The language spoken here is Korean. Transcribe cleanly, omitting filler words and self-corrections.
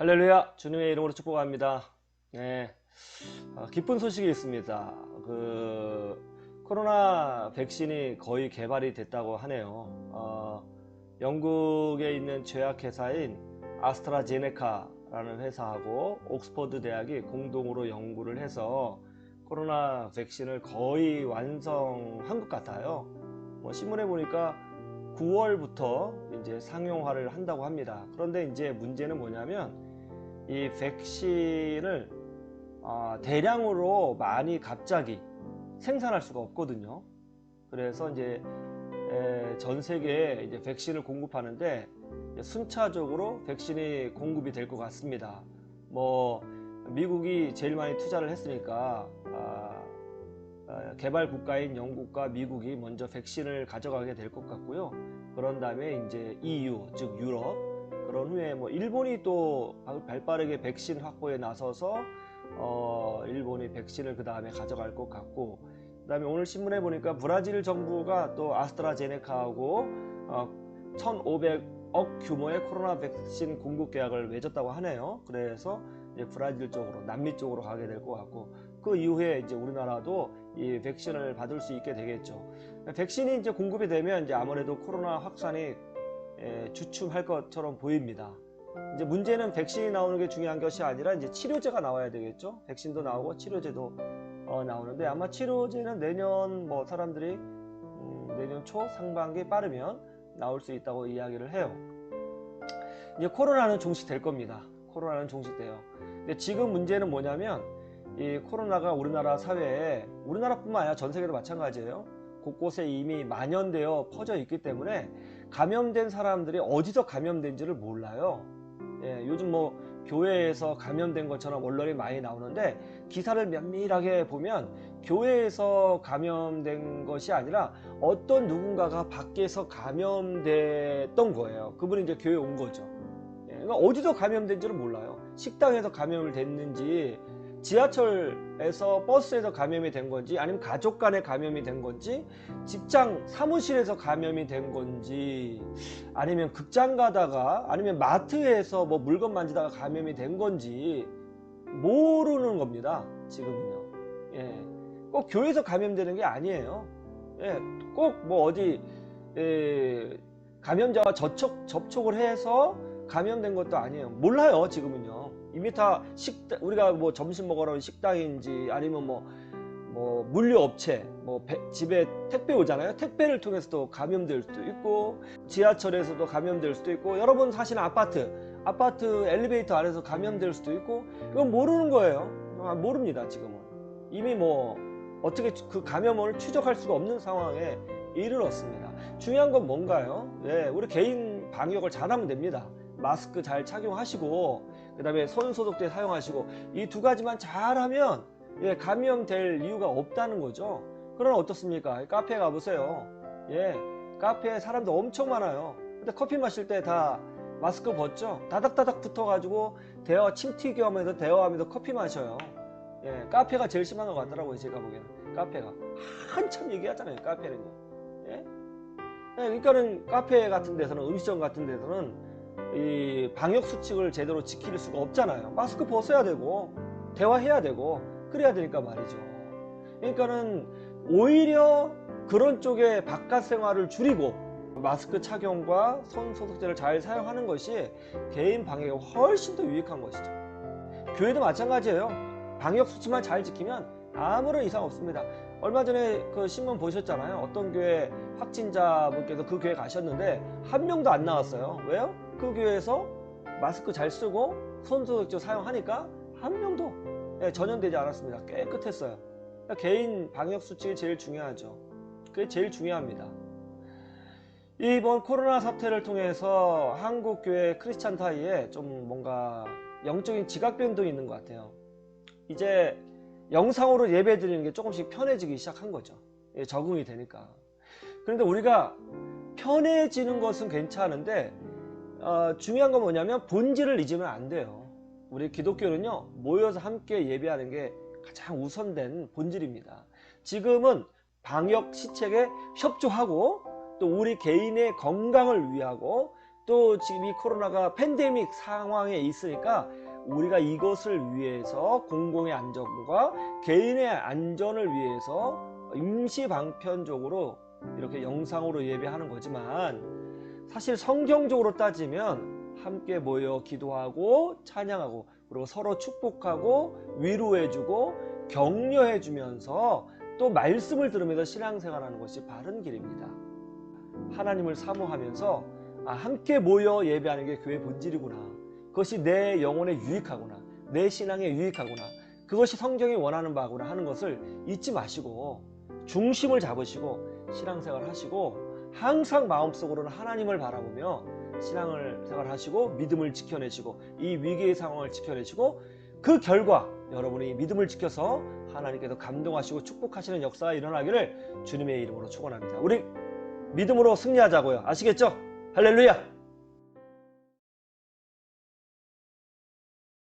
할렐루야, 주님의 이름으로 축복합니다. 네, 기쁜 소식이 있습니다. 코로나 백신이 거의 개발이 됐다고 하네요. 영국에 있는 제약회사인 아스트라제네카라는 회사하고 옥스퍼드 대학이 공동으로 연구를 해서 코로나 백신을 거의 완성한 것 같아요. 신문에 보니까 9월부터 이제 상용화를 한다고 합니다. 그런데 이제 문제는 뭐냐면 이 백신을 대량으로 많이 갑자기 생산할 수가 없거든요. 그래서 이제 전 세계에 이제 백신을 공급하는데 순차적으로 백신이 공급이 될 것 같습니다. 미국이 제일 많이 투자를 했으니까 개발 국가인 영국과 미국이 먼저 백신을 가져가게 될 것 같고요. 그런 다음에 이제 EU, 즉 유럽, 그런 후에 일본이 또 발빠르게 백신 확보에 나서서 일본이 백신을 그 다음에 가져갈 것 같고, 그 다음에 오늘 신문에 보니까 브라질 정부가 또 아스트라제네카하고 1,500억 규모의 코로나 백신 공급 계약을 맺었다고 하네요. 그래서 이제 브라질 쪽으로, 남미 쪽으로 가게 될 것 같고, 그 이후에 이제 우리나라도 이 백신을 받을 수 있게 되겠죠. 백신이 이제 공급이 되면 이제 아무래도 코로나 확산이 주춤할 것처럼 보입니다. 이제 문제는 백신이 나오는 게 중요한 것이 아니라 이제 치료제가 나와야 되겠죠. 백신도 나오고 치료제도 나오는데, 아마 치료제는 내년 사람들이 내년 초 상반기 빠르면 나올 수 있다고 이야기를 해요. 이제 코로나는 종식될 겁니다. 코로나는 종식돼요. 근데 지금 문제는 뭐냐면 이 코로나가 우리나라 사회에, 우리나라뿐만 아니라 전 세계도 마찬가지예요. 곳곳에 이미 만연되어 퍼져 있기 때문에 감염된 사람들이 어디서 감염된지를 몰라요. 요즘 교회에서 감염된 것처럼 언론이 많이 나오는데, 기사를 면밀하게 보면 교회에서 감염된 것이 아니라 어떤 누군가가 밖에서 감염됐던 거예요. 그분이 이제 교회에 온 거죠. 그러니까 어디서 감염된지를 몰라요. 식당에서 감염을 됐는지, 지하철에서 버스에서 감염이 된 건지, 아니면 가족 간에 감염이 된 건지, 직장 사무실에서 감염이 된 건지, 아니면 극장 가다가, 아니면 마트에서 물건 만지다가 감염이 된 건지 모르는 겁니다. 지금은요. 꼭 교회에서 감염되는 게 아니에요. 꼭 어디 감염자와 접촉을 해서 감염된 것도 아니에요. 몰라요. 지금은요. 이미 다 우리가 점심 먹으러 식당인지, 아니면 물류업체, 집에 택배 오잖아요. 택배를 통해서도 감염될 수도 있고, 지하철에서도 감염될 수도 있고, 여러분 사시는 아파트 엘리베이터 안에서 감염될 수도 있고, 이건 모르는 거예요. 모릅니다. 지금은 이미 어떻게 그 감염을 추적할 수가 없는 상황에 이르렀습니다. 중요한 건 뭔가요? 우리 개인 방역을 잘하면 됩니다. 마스크 잘 착용하시고, 그 다음에 손소독제 사용하시고, 이 두 가지만 잘하면 감염될 이유가 없다는 거죠. 그러나 어떻습니까? 카페에 가보세요. 카페에 사람도 엄청 많아요. 근데 커피 마실 때 다 마스크 벗죠? 다닥다닥 붙어가지고 침 튀겨하면서 대화하면서 커피 마셔요. 카페가 제일 심한 것 같더라고요. 제가 보기에는 카페가 한참 얘기하잖아요. 카페는요. 그러니까는 카페 같은 데서는, 음식점 같은 데서는 이 방역 수칙을 제대로 지킬 수가 없잖아요. 마스크 벗어야 되고 대화해야 되고 그래야 되니까 말이죠. 그러니까는 오히려 그런 쪽에 바깥 생활을 줄이고 마스크 착용과 손 소독제를 잘 사용하는 것이 개인 방역에 훨씬 더 유익한 것이죠. 교회도 마찬가지예요. 방역 수칙만 잘 지키면 아무런 이상 없습니다. 얼마 전에 그 신문 보셨잖아요. 어떤 교회 확진자분께서 그 교회 가셨는데 한 명도 안 나왔어요. 왜요? 그 교회에서 마스크 잘 쓰고 손소독제 사용하니까 한 명도 전염되지 않았습니다. 깨끗했어요. 그러니까 개인 방역 수칙이 제일 중요하죠. 그게 제일 중요합니다. 이번 코로나 사태를 통해서 한국 교회 크리스찬 사이에 좀 뭔가 영적인 지각 변동이 있는 것 같아요. 이제 영상으로 예배 드리는 게 조금씩 편해지기 시작한 거죠. 적응이 되니까. 그런데 우리가 편해지는 것은 괜찮은데 중요한 건 뭐냐면 본질을 잊으면 안 돼요. 우리 기독교는요, 모여서 함께 예배하는 게 가장 우선된 본질입니다. 지금은 방역 시책에 협조하고, 또 우리 개인의 건강을 위하고 또 지금 이 코로나가 팬데믹 상황에 있으니까 우리가 이것을 위해서 공공의 안전과 개인의 안전을 위해서 임시 방편적으로 이렇게 영상으로 예배하는 거지만, 사실 성경적으로 따지면 함께 모여 기도하고 찬양하고 그리고 서로 축복하고 위로해주고 격려해주면서 또 말씀을 들으면서 신앙생활하는 것이 바른 길입니다. 하나님을 사모하면서 함께 모여 예배하는 게 교회 본질이구나, 그것이 내 영혼에 유익하구나, 내 신앙에 유익하구나, 그것이 성경이 원하는 바구나 하는 것을 잊지 마시고 중심을 잡으시고 신앙생활 하시고, 항상 마음속으로는 하나님을 바라보며 신앙생활 하시고 믿음을 지켜내시고 이 위기의 상황을 지켜내시고, 그 결과 여러분이 믿음을 지켜서 하나님께서 감동하시고 축복하시는 역사가 일어나기를 주님의 이름으로 축원합니다. 우리 믿음으로 승리하자고요. 아시겠죠? 할렐루야!